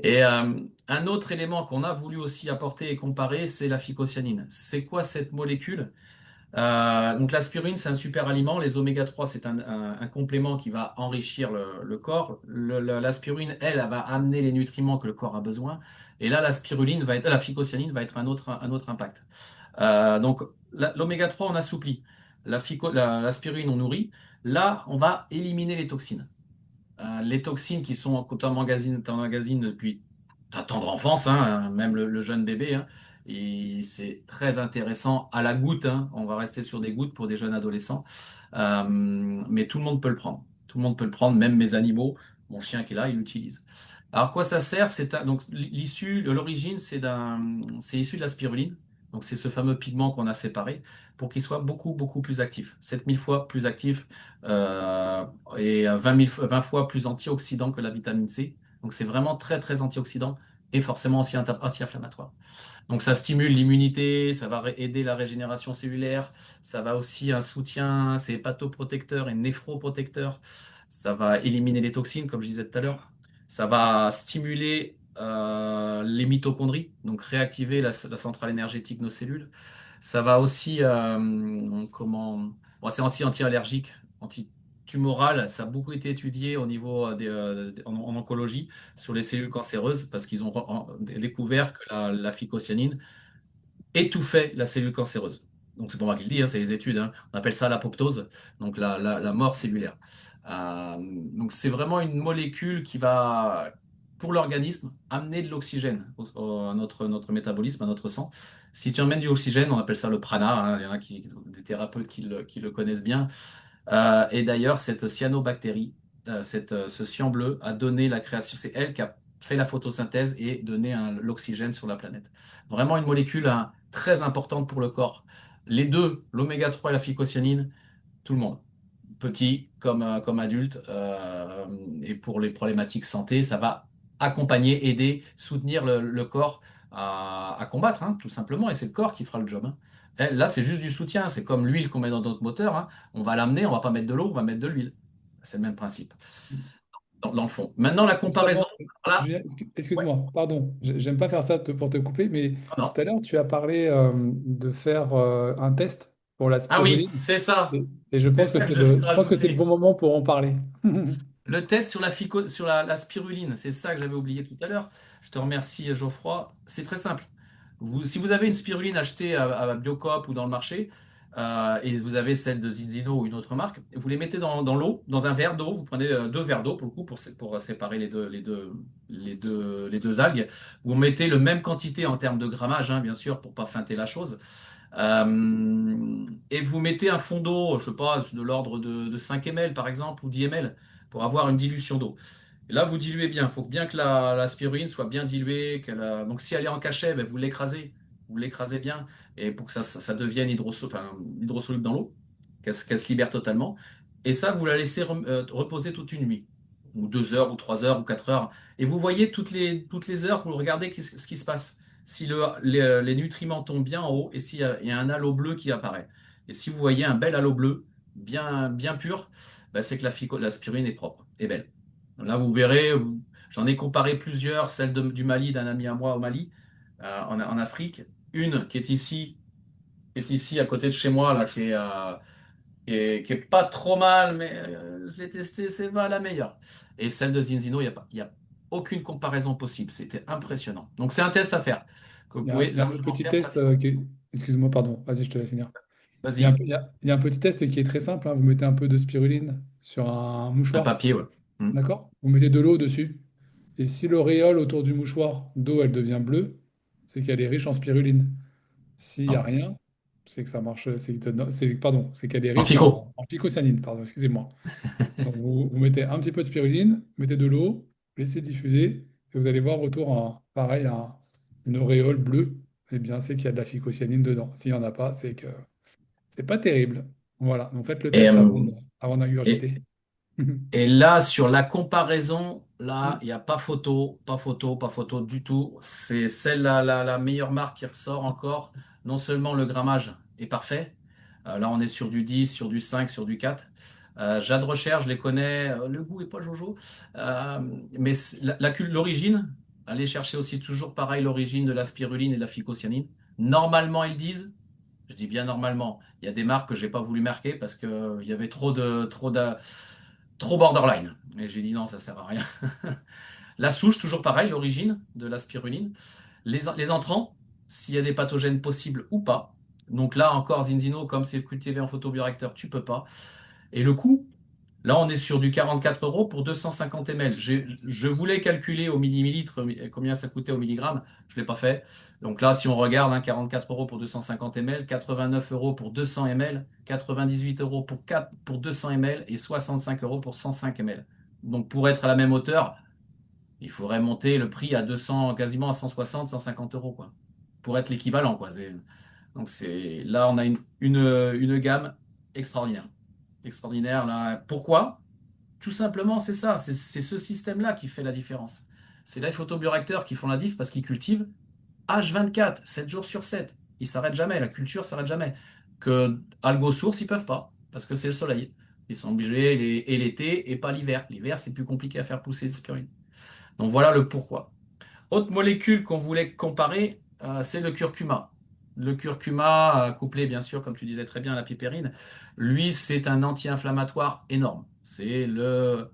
Et un autre élément qu'on a voulu aussi apporter et comparer, c'est la phycocyanine. C'est quoi cette molécule? Donc l'aspirine, c'est un super aliment. Les oméga 3, c'est un complément qui va enrichir le corps. L'aspirine, elle va amener les nutriments que le corps a besoin. Et là, la phycocyanine va être un autre impact. Donc l'oméga 3, on assouplit. L'aspirine, on nourrit. Là, on va éliminer les toxines. Les toxines qui sont qu'on t'emmagasine depuis ta tendre enfance, hein, même le jeune bébé, hein, et c'est très intéressant à la goutte. Hein, on va rester sur des gouttes pour des jeunes adolescents. Mais tout le monde peut le prendre. Tout le monde peut le prendre, même mes animaux. Mon chien qui est là, il l'utilise. Alors, quoi ça sert? Donc, l'origine, c'est issu de la spiruline. Donc c'est ce fameux pigment qu'on a séparé pour qu'il soit beaucoup, beaucoup plus actif. 7000 fois plus actif et 20 fois plus antioxydant que la vitamine C. Donc c'est vraiment très, très antioxydant et forcément aussi anti-inflammatoire. Donc ça stimule l'immunité, ça va aider la régénération cellulaire, ça va aussi un soutien, c'est hépatoprotecteur et néphroprotecteur, ça va éliminer les toxines, comme je disais tout à l'heure, ça va stimuler les mitochondries, donc réactiver la centrale énergétique de nos cellules. Ça va aussi, bon, c'est anti-allergique, anti-tumoral, ça a beaucoup été étudié au niveau en oncologie sur les cellules cancéreuses parce qu'ils ont découvert que la phycocyanine étouffait la cellule cancéreuse. Donc c'est pas moi qui le dis, hein, c'est les études, hein. On appelle ça l'apoptose, donc la mort cellulaire. Donc c'est vraiment une molécule qui va, pour l'organisme, amener de l'oxygène à notre métabolisme, à notre sang. Si tu emmènes du oxygène, on appelle ça le prana, hein. Il y en a des thérapeutes qui le connaissent bien. Et d'ailleurs, cette cyanobactérie, ce cyan bleu, a donné la création. C'est elle qui a fait la photosynthèse et donné l'oxygène sur la planète. Vraiment une molécule hein, très importante pour le corps. Les deux, l'oméga 3 et la phycocyanine, tout le monde, petit comme adulte, et pour les problématiques santé, ça va accompagner, aider, soutenir le corps à combattre, hein, tout simplement, et c'est le corps qui fera le job. Hein. Là, c'est juste du soutien, c'est comme l'huile qu'on met dans notre moteur. Hein. On va l'amener, on va pas mettre de l'eau, on va mettre de l'huile. C'est le même principe, dans le fond. Maintenant, la comparaison, Justement, là, Julien, ouais, excuse-moi, pardon, j'aime pas faire ça pour te couper, mais non. tout à l'heure, tu as parlé de faire un test pour la Ah oui, spiruline, c'est ça. et je C'est pense que ça que je devais je pense que c'est le bon rajouter. moment pour en parler. Le test sur la spiruline, c'est ça que j'avais oublié tout à l'heure. Je te remercie, Geoffroy. C'est très simple. Si vous avez une spiruline achetée à Biocoop ou dans le marché, et vous avez celle de Zinzino ou une autre marque, vous les mettez dans l'eau, dans un verre d'eau. Vous prenez 2 verres d'eau pour le coup, pour séparer les deux algues. Vous mettez le même quantité en termes de grammage, hein, bien sûr, pour pas feinter la chose. Et vous mettez un fond d'eau, je sais pas, de l'ordre de 5 ml par exemple, ou 10 ml, pour avoir une dilution d'eau. Et là, vous diluez bien. Il faut bien que la spiruline soit bien diluée. Donc, si elle est en cachet, ben, vous l'écrasez. Vous l'écrasez bien. Et pour que ça devienne hydrosoluble dans l'eau, qu'elle se libère totalement. Et ça, vous la laissez reposer toute une nuit. Ou 2 heures, ou 3 heures, ou 4 heures. Et vous voyez toutes les heures, vous regardez ce qui se passe. Si les nutriments tombent bien en haut et s'il y a un halo bleu qui apparaît. Et si vous voyez un bel halo bleu, bien, bien pur, ben, c'est que la spiruline est propre et belle. Là, vous verrez, j'en ai comparé plusieurs, celle du Mali, d'un ami à moi au Mali, en Afrique. Une qui est ici à côté de chez moi, là, qui est pas trop mal, mais je l'ai testée, c'est pas la meilleure. Et celle de Zinzino, il y a aucune comparaison possible. C'était impressionnant. Donc, c'est un test à faire, que vous pouvez Il y a un largement petit faire test facilement. excuse-moi, pardon, vas-y, je te laisse finir. Vas-y, Il y a un petit test qui est très simple, hein. Vous mettez un peu de spiruline sur un un mouchoir, papier, ouais. Hmm. d'accord? Vous mettez de l'eau dessus. Et si l'auréole autour du mouchoir d'eau, elle devient bleue, c'est qu'elle est riche en spiruline. S'il n'y a Non. rien, c'est que ça marche, pardon, c'est qu'elle est En riche fico. en phycocyanine, pardon, excusez-moi. Donc vous mettez un petit peu de spiruline, mettez de l'eau, laissez diffuser, et vous allez voir autour, pareil, une auréole bleue. Eh bien, c'est qu'il y a de la phycocyanine dedans. S'il n'y en a pas, c'est que c'est pas terrible. Voilà, donc faites le Et, test euh, avant et, d'ingurgiter. Et là, sur la comparaison, là, il n'y a pas photo, pas photo, pas photo du tout. C'est celle-là, la meilleure marque qui ressort encore. Non seulement le grammage est parfait, là on est sur du 10, sur du 5, sur du 4. Jade Recherche, je les connais, le goût est pas jojo. Euh, mais l'origine, allez chercher aussi toujours pareil l'origine de la spiruline et de la phycocyanine. Normalement, ils disent, je dis bien normalement. Il y a des marques que j'ai pas voulu marquer parce que il y avait trop borderline. Et j'ai dit non, ça sert à rien. La souche, toujours pareil, l'origine de la spiruline. Les entrants, s'il y a des pathogènes possibles ou pas. Donc là encore, Zinzino, comme c'est cultivé en photobioréacteur, tu peux pas. Et le coût, là, on est sur du 44 euros pour 250 ml. Je voulais calculer au millilitre combien ça coûtait au milligramme. Je ne l'ai pas fait. Donc là, si on regarde, hein, 44 euros pour 250 ml, 89 euros pour 200 ml, 98 euros pour 200 ml et 65 euros pour 105 ml. Donc pour être à la même hauteur, il faudrait monter le prix à 200, quasiment à 160, 150 euros, quoi. pour être l'équivalent, quoi. Donc là, on a une gamme extraordinaire. Extraordinaire, là. Pourquoi? Tout simplement, c'est ça. C'est ce système-là qui fait la différence. C'est les photobioréacteurs qui font la diff parce qu'ils cultivent H24, 7 jours sur 7. Ils s'arrêtent jamais. La culture s'arrête jamais. Que AlgoSource, ils peuvent pas parce que c'est le soleil. Ils sont obligés et l'été et pas l'hiver. L'hiver, c'est plus compliqué à faire pousser les spirulines. Donc voilà le pourquoi. Autre molécule qu'on voulait comparer, c'est le curcuma. Le curcuma, couplé bien sûr, comme tu disais très bien, à la pipérine, lui, c'est un anti-inflammatoire énorme. Le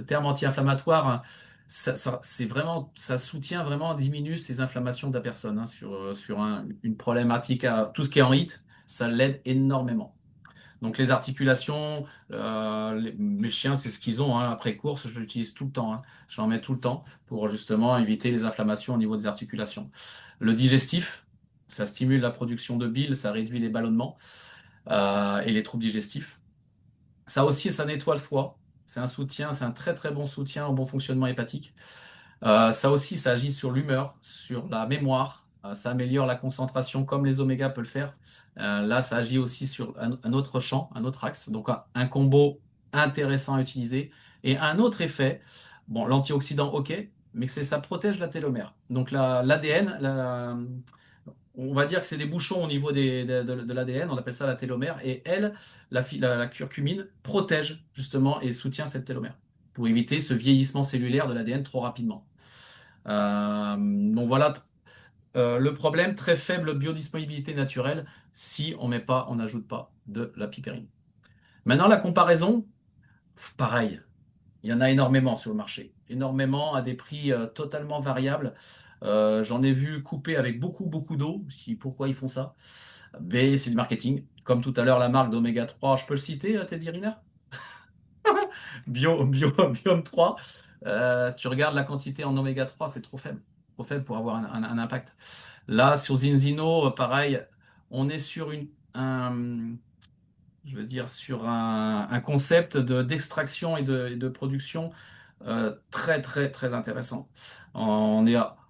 terme anti-inflammatoire, hein, c'est vraiment, ça soutient vraiment, diminue ces inflammations de la personne hein, sur une problématique, tout ce qui est en HIT, ça l'aide énormément. Donc les articulations, mes chiens, c'est ce qu'ils ont hein. Après course, je l'utilise tout le temps. Hein. Je l'en mets tout le temps pour justement éviter les inflammations au niveau des articulations. Le digestif, ça stimule la production de bile, ça réduit les ballonnements et les troubles digestifs. Ça aussi, ça nettoie le foie. C'est un soutien, c'est un très très bon soutien au bon fonctionnement hépatique. Ça aussi, ça agit sur l'humeur, sur la mémoire. Ça améliore la concentration comme les omégas peuvent le faire. Là, ça agit aussi sur un autre champ, un autre axe. Donc, un combo intéressant à utiliser. Et un autre effet, bon, l'antioxydant, ok, mais c'est ça protège la télomère. Donc, l'ADN, on va dire que c'est des bouchons au niveau de l'ADN, on appelle ça la télomère. Et elle, la curcumine, protège justement et soutient cette télomère pour éviter ce vieillissement cellulaire de l'ADN trop rapidement. Donc voilà, le problème, très faible biodisponibilité naturelle si on n'ajoute pas de la pipérine. Maintenant, la comparaison, pareil, il y en a énormément sur le marché, énormément à des prix totalement variables. J'en ai vu couper avec beaucoup, beaucoup d'eau. Pourquoi ils font ça? Mais c'est du marketing. Comme tout à l'heure, la marque d'Oméga 3, je peux le citer, Teddy Riner? Biome 3. Tu regardes la quantité en oméga 3, c'est trop faible. Trop faible pour avoir un impact. Là, sur Zinzino, pareil, on est sur je veux dire, sur un concept d'extraction et de production très, très, très intéressant.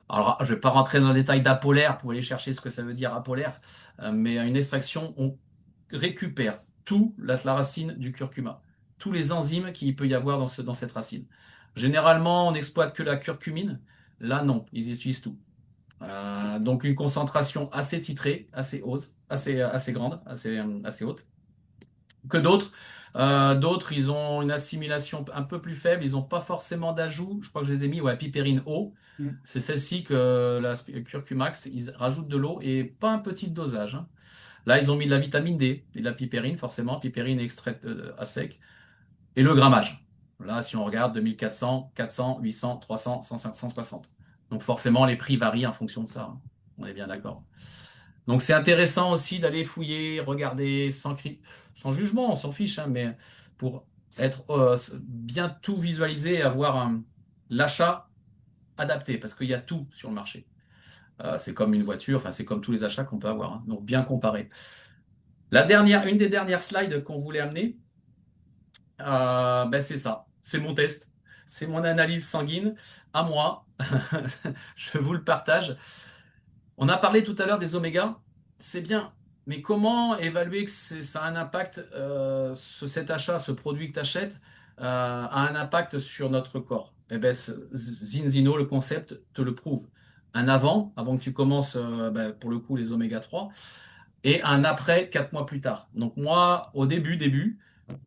Alors, je ne vais pas rentrer dans le détail d'apolaire pour aller chercher ce que ça veut dire apolaire, mais une extraction, on récupère tout la racine du curcuma, tous les enzymes qu'il peut y avoir dans cette racine. Généralement, on n'exploite que la curcumine. Là, non, ils utilisent tout. Donc, une concentration assez titrée, assez haute, assez grande, assez haute que d'autres. D'autres, ils ont une assimilation un peu plus faible, ils n'ont pas forcément d'ajout. Je crois que je les ai mis, ouais, pipérine O. Mm. C'est celle-ci que la curcumax, ils rajoutent de l'eau et pas un petit dosage. Hein. Là, ils ont mis de la vitamine D et de la pipérine, forcément, pipérine extraite à sec, et le grammage. Là, si on regarde 2400, 400, 800, 300, 150, 160. Donc forcément, les prix varient en fonction de ça. Hein. On est bien d'accord. Donc c'est intéressant aussi d'aller fouiller, regarder sans jugement, on s'en fiche, hein, mais pour être bien tout visualiser et avoir l'achat adapté, parce qu'il y a tout sur le marché. C'est comme une voiture, enfin c'est comme tous les achats qu'on peut avoir, hein. Donc bien comparer. Une des dernières slides qu'on voulait amener, ben c'est ça, c'est mon test, c'est mon analyse sanguine à moi. Je vous le partage. On a parlé tout à l'heure des omégas, c'est bien, mais comment évaluer que ça a un impact, cet achat, ce produit que tu achètes, a un impact sur notre corps? Eh ben, Zinzino, le concept, te le prouve. Un avant que tu commences, ben, pour le coup, les oméga 3, et un après, 4 mois plus tard. Donc moi, au début,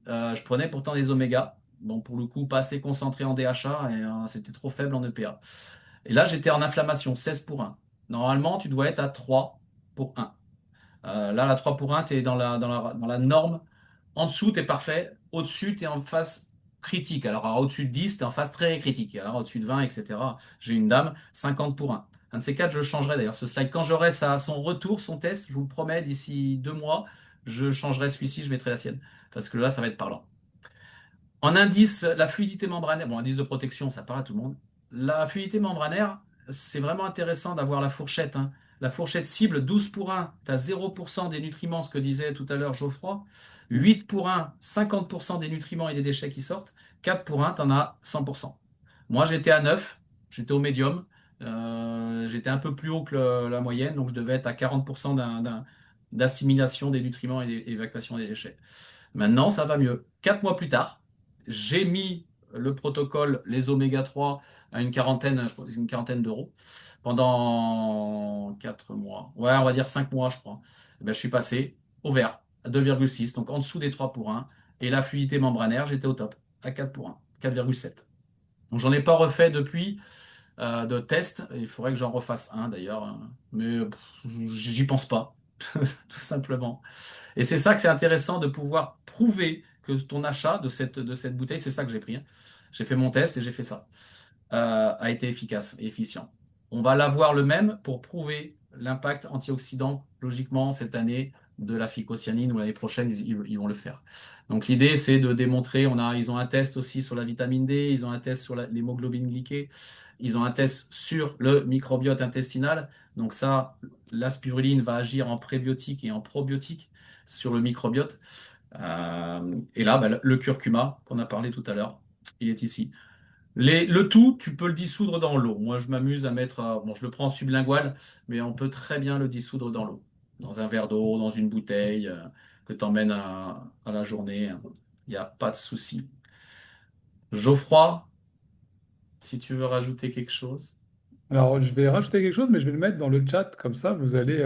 je prenais pourtant des omégas. Bon, pour le coup, pas assez concentré en DHA et c'était trop faible en EPA. Et là, j'étais en inflammation, 16 pour 1. Normalement, tu dois être à 3 pour 1. Là, la 3 pour 1, tu es dans la norme. En dessous, tu es parfait. Au-dessus, tu es en phase critique. Alors, au-dessus de 10, tu es en phase très critique. Alors, au-dessus de 20, etc. J'ai une dame, 50 pour 1. Un de ces quatre, je le changerai d'ailleurs. Ce slide, quand j'aurai son retour, son test, je vous le promets, d'ici 2 mois, je changerai celui-ci, je mettrai la sienne. Parce que là, ça va être parlant. En indice, la fluidité membranaire, bon, indice de protection, ça parle à tout le monde. La fluidité membranaire, c'est vraiment intéressant d'avoir la fourchette. Hein. La fourchette cible, 12 pour 1, tu as 0% des nutriments, ce que disait tout à l'heure Geoffroy. Mm. 8 pour 1, 50% des nutriments et des déchets qui sortent. 4 pour 1, tu en as 100%. Moi, j'étais à 9, j'étais au médium. J'étais un peu plus haut que la moyenne, donc je devais être à 40% d'assimilation des nutriments et d'évacuation des déchets. Maintenant, ça va mieux. 4 mois plus tard, j'ai mis le protocole, les oméga 3 à une quarantaine, je crois que c'est une quarantaine d'euros pendant 4 mois. Ouais, on va dire 5 mois, je crois. Eh ben, je suis passé au vert, à 2,6, donc en dessous des 3 pour 1. Et la fluidité membranaire, j'étais au top, à 4 pour 1, 4,7. Donc j'en ai pas refait depuis de test. Il faudrait que j'en refasse un d'ailleurs, hein. Mais j'y pense pas, tout simplement. Et c'est ça que c'est intéressant de pouvoir prouver que ton achat de cette bouteille, c'est ça que j'ai pris, hein. J'ai fait mon test et j'ai fait ça, a été efficace et efficient. On va l'avoir le même pour prouver l'impact antioxydant, logiquement, cette année de la phycocyanine ou l'année prochaine, ils vont le faire. Donc l'idée, c'est de démontrer, ils ont un test aussi sur la vitamine D, ils ont un test sur l'hémoglobine glyquée, ils ont un test sur le microbiote intestinal. Donc ça, la spiruline va agir en prébiotique et en probiotique sur le microbiote. Et là, bah, le curcuma qu'on a parlé tout à l'heure, il est ici. Le tout, tu peux le dissoudre dans l'eau. Moi, je m'amuse à mettre, bon, je le prends en sublingual, mais on peut très bien le dissoudre dans l'eau, dans un verre d'eau, dans une bouteille, que tu emmènes à la journée. Il n'y a pas de souci. Geoffroy, si tu veux rajouter quelque chose. Alors, je vais rajouter quelque chose, mais je vais le mettre dans le chat, comme ça, vous allez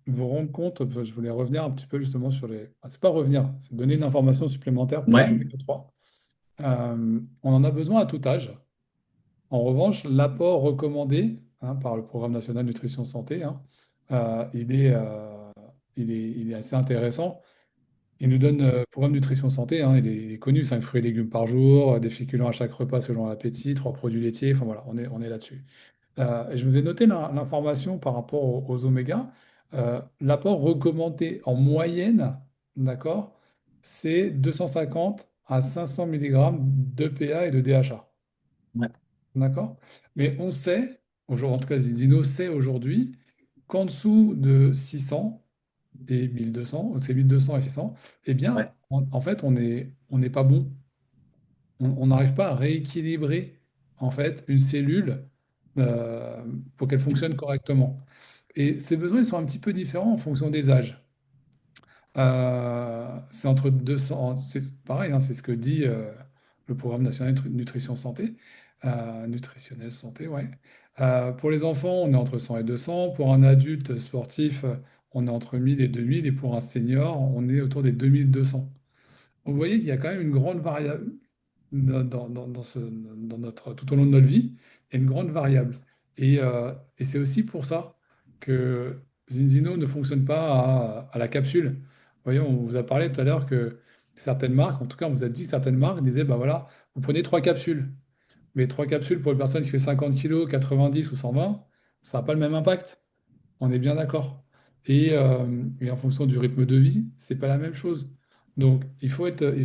vous rendre compte. Je voulais revenir un petit peu justement sur les. Ah, c'est pas revenir, c'est donner une information supplémentaire pour les Ouais, oméga 3. On en a besoin à tout âge. En revanche, l'apport recommandé par le Programme national nutrition santé, euh, il est, euh, il est assez intéressant. Il nous donne, Programme nutrition santé, il est connu, 5 fruits et légumes par jour, des féculents à chaque repas selon l'appétit, 3 produits laitiers, enfin voilà, on est là-dessus. Et je vous ai noté l'information par rapport aux oméga. L'apport recommandé en moyenne, d'accord, c'est 250 à 500 mg de PA et de DHA. ouais, D'accord? Mais on sait, en tout cas Zino sait aujourd'hui, qu'en dessous de 600 et 1200, c'est 1200 et 600, eh bien, ouais. en fait, on n'est pas bon. On n'arrive pas à rééquilibrer, en fait, une cellule pour qu'elle fonctionne correctement. Et ces besoins, ils sont un petit peu différents en fonction des âges. C'est entre 200, c'est pareil, c'est ce que dit le Programme national nutrition santé, nutritionnel santé, ouais. Pour les enfants, on est entre 100 et 200. Pour un adulte sportif, on est entre 1000 et 2000. Et pour un senior, on est autour des 2200. Vous voyez qu'il y a quand même une grande variable dans tout au long de notre vie. Il y a une grande variable. Et c'est aussi pour ça que Zinzino ne fonctionne pas à la capsule. Vous voyez, on vous a parlé tout à l'heure que certaines marques, en tout cas, on vous a dit que certaines marques disaient, bah voilà, vous prenez 3 capsules. Mais 3 capsules pour une personne qui fait 50 kilos, 90 ou 120, ça n'a pas le même impact. On est bien d'accord. Et en fonction du rythme de vie, c'est pas la même chose. Donc,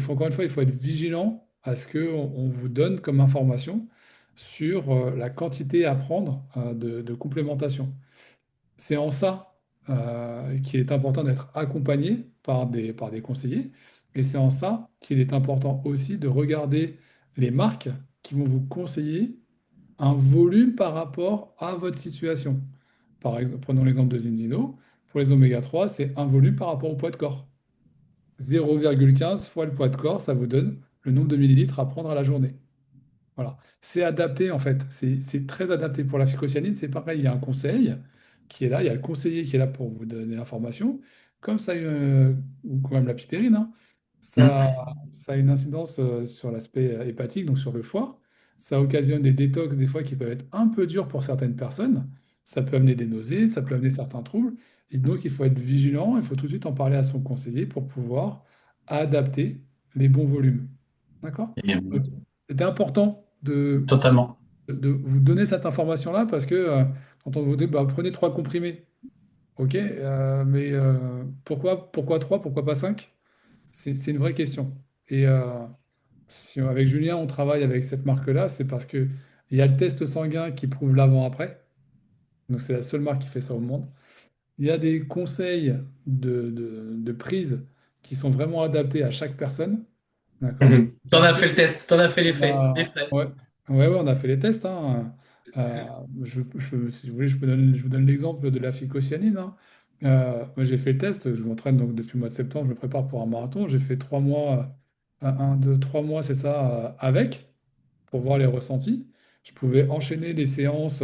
encore une fois, il faut être vigilant à ce qu'on vous donne comme information sur la quantité à prendre de complémentation. C'est en ça qu'il est important d'être accompagné par des conseillers. Et c'est en ça qu'il est important aussi de regarder les marques qui vont vous conseiller un volume par rapport à votre situation. Par exemple, prenons l'exemple de Zinzino. Pour les oméga 3, c'est un volume par rapport au poids de corps. 0,15 fois le poids de corps, ça vous donne le nombre de millilitres à prendre à la journée. Voilà. C'est adapté en fait. C'est très adapté. Pour la phycocyanine, c'est pareil. Il y a un conseil qui est là. Il y a le conseiller qui est là pour vous donner l'information. Comme ça, ou quand même la pipérine, ça, Mm. ça a une incidence sur l'aspect hépatique, donc sur le foie. Ça occasionne des détox des fois qui peuvent être un peu durs pour certaines personnes. Ça peut amener des nausées, ça peut amener certains troubles. Et donc, il faut être vigilant. Il faut tout de suite en parler à son conseiller pour pouvoir adapter les bons volumes. D'accord? Et, Donc, c'était important totalement. de vous donner cette information-là parce que quand on vous dit bah, prenez 3 comprimés, ok, mais pourquoi 3, pourquoi pas 5? C'est une vraie question. Et si avec Julien on travaille avec cette marque-là, c'est parce que il y a le test sanguin qui prouve l'avant-après. Donc c'est la seule marque qui fait ça au monde. Il y a des conseils de prise qui sont vraiment adaptés à chaque personne. D'accord? Mhm. T'en Bien as sûr, fait le test, t'en as fait on les a, frais. ouais, ouais, on a fait les tests, hein. Si vous voulez, je vous donne l'exemple de la phycocyanine, hein. Moi, j'ai fait le test, je m'entraîne donc depuis le mois de septembre, je me prépare pour un marathon. J'ai fait 3 mois, 3 mois, c'est ça, avec, pour voir les ressentis. Je pouvais enchaîner les séances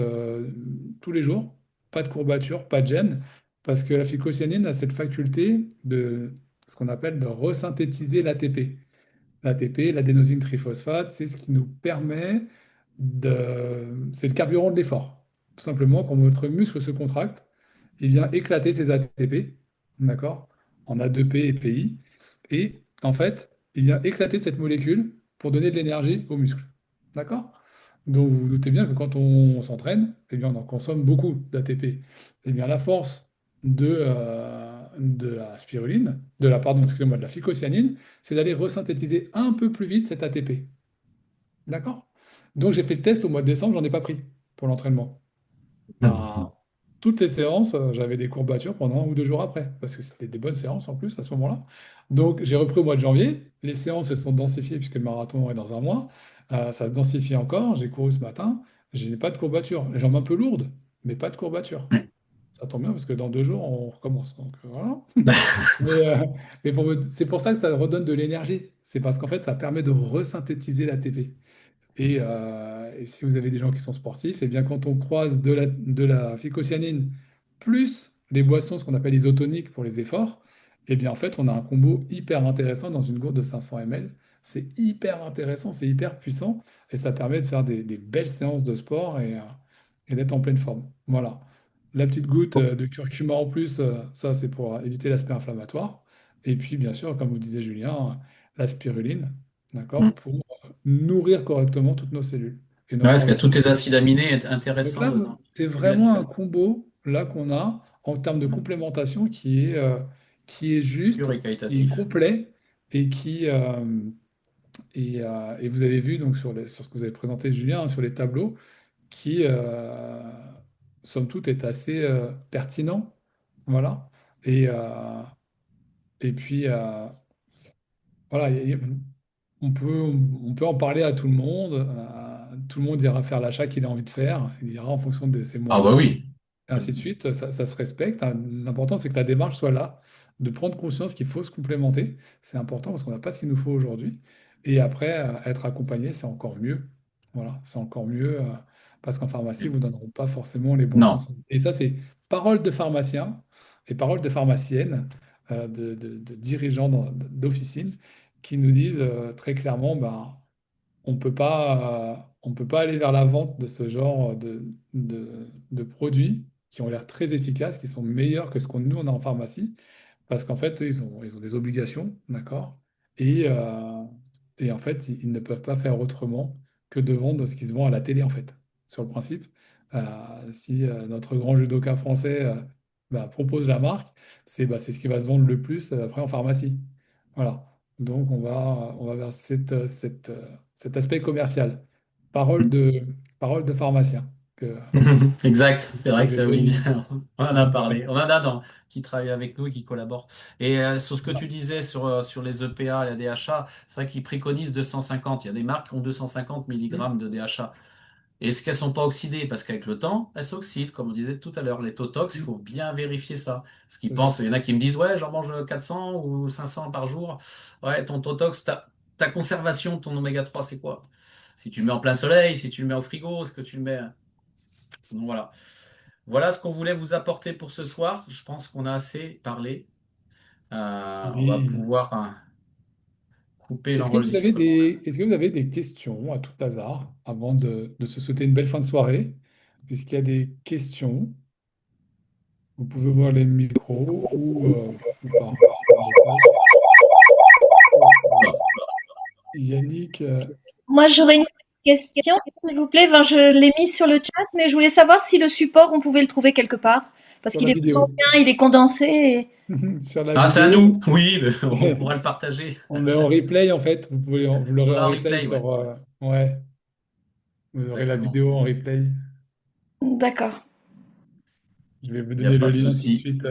tous les jours, pas de courbature, pas de gêne, parce que la phycocyanine a cette faculté de ce qu'on appelle de resynthétiser l'ATP. L'ATP, l'adénosine triphosphate, c'est ce qui nous permet c'est le carburant de l'effort. Tout simplement, quand votre muscle se contracte, il vient éclater ses ATP, d'accord, en A2P et PI, et en fait, il vient éclater cette molécule pour donner de l'énergie au muscle, d'accord? Donc vous vous doutez bien que quand on s'entraîne, eh bien, on en consomme beaucoup d'ATP. Eh bien, la force de la spiruline, pardon, excusez-moi, de la phycocyanine, c'est d'aller resynthétiser un peu plus vite cet ATP. D'accord? Donc j'ai fait le test au mois de décembre, j'en ai pas pris pour l'entraînement. Mhm. Bah, toutes les séances, j'avais des courbatures pendant 1 ou 2 jours après, parce que c'était des bonnes séances en plus à ce moment-là. Donc j'ai repris au mois de janvier, les séances se sont densifiées puisque le marathon est dans un mois. Ça se densifie encore, j'ai couru ce matin, je n'ai pas de courbatures. Les jambes un peu lourdes, mais pas de courbatures. Ça tombe bien parce que dans 2 jours, on recommence. Donc voilà. Mais, c'est pour ça que ça redonne de l'énergie. C'est parce qu'en fait, ça permet de resynthétiser l'ATP. Et si vous avez des gens qui sont sportifs, et bien quand on croise de la phycocyanine plus les boissons, ce qu'on appelle isotoniques pour les efforts, et bien en fait on a un combo hyper intéressant dans une gourde de 500 ml. C'est hyper intéressant, c'est hyper puissant et ça permet de faire des belles séances de sport et d'être en pleine forme. Voilà. La petite goutte de curcuma en plus, ça c'est pour éviter l'aspect inflammatoire. Et puis bien sûr, comme vous disait Julien, la spiruline, d'accord, Mhm. pour nourrir correctement toutes nos cellules et Ouais, notre parce qu'il y a tous organisme. tes acides aminés Donc intéressants là, dedans. c'est C'est la vraiment un différence. combo là qu'on a en termes de complémentation qui est juste, Pur et qui est qualitatif. complet et et vous avez vu donc sur ce que vous avez présenté Julien, hein, sur les tableaux, qui somme toute est assez pertinent. Voilà. Et, euh, et puis voilà, on peut en parler à tout le monde. Tout le monde ira faire l'achat qu'il a envie de faire. Il ira en fonction de ses Ah bah moyens, oui. et ainsi de suite. Ça se respecte, hein. L'important, c'est que la démarche soit là, de prendre conscience qu'il faut se complémenter. C'est important parce qu'on n'a pas ce qu'il nous faut aujourd'hui. Et après, être accompagné, c'est encore mieux. Voilà, c'est encore mieux parce qu'en pharmacie, vous ne donneront pas forcément les bons Non. conseils. Et ça, c'est parole de pharmacien et parole de pharmacienne, de dirigeants d'officine qui nous disent très clairement, ben, on peut pas aller vers la vente de ce genre de produits qui ont l'air très efficaces, qui sont meilleurs que ce qu'on nous on a en pharmacie, parce qu'en fait, eux, ils ont des obligations, d'accord? Et, euh, et en fait, ils ne peuvent pas faire autrement que de vendre ce qui se vend à la télé, en fait, sur le principe. Si notre grand judoka français bah, propose la marque, c'est ce qui va se vendre le plus après en pharmacie. Voilà. Donc, on va vers cet aspect commercial. Parole de, parole de pharmacien que, Exact, c'est que vrai que j'ai ça, donné oui, ici. on en a Donc, parlé. On en a qui travaillent avec nous et qui collaborent. Et sur ce que tu disais sur les EPA, la DHA, c'est vrai qu'ils préconisent 250. Il y a des marques qui ont 250 voilà. milligrammes de DHA. Est-ce qu'elles sont pas oxydées? Parce qu'avec le temps, elles s'oxydent, comme on disait tout à l'heure. Les Totox, il faut bien vérifier ça. Parce qu'ils C'est ça. pensent, il y en a qui me disent, ouais, j'en mange 400 ou 500 par jour. Ouais, ton Totox, ta conservation de ton oméga 3, c'est quoi? Si tu le mets en plein soleil, si tu le mets au frigo, est-ce que tu le mets. Donc voilà. Voilà ce qu'on voulait vous apporter pour ce soir. Je pense qu'on a assez parlé. On va Oui. pouvoir couper Est-ce que vous avez l'enregistrement. des questions à tout hasard avant de se souhaiter une belle fin de soirée? Est-ce qu'il y a des questions? Vous pouvez voir les micros ou pas en message. Oh, alors, Yannick, Moi, j'aurais une question, s'il vous plaît. Enfin, je l'ai mis sur le chat, mais je voulais savoir si le support, on pouvait le trouver quelque part. Parce sur qu'il la est vraiment vidéo. bien, il est condensé. Sur la Ah, c'est à vidéo, nous. Oui, mais on pourra le partager. on le met en replay en fait. Vous On l'aurez en l'a en replay replay, ouais. sur. Ouais, vous aurez la Exactement. vidéo en replay. D'accord. Je vais vous Il n'y a donner pas le de lien tout de souci. suite.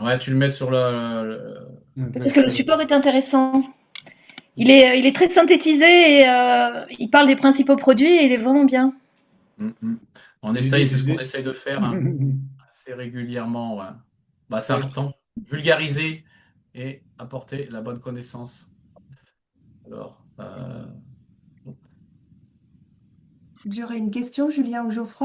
Ouais, tu le mets sur Donc là, Parce que le support est intéressant. Il est très synthétisé et il parle des principaux produits et il est vraiment bien. On C'est essaye, l'idée, c'est ce qu'on l'idée. essaye de faire hein, assez régulièrement. Ouais. Bah, c'est Ouais, important. Vulgariser et apporter la bonne connaissance. Alors, J'aurais une question, Julien ou Geoffroy.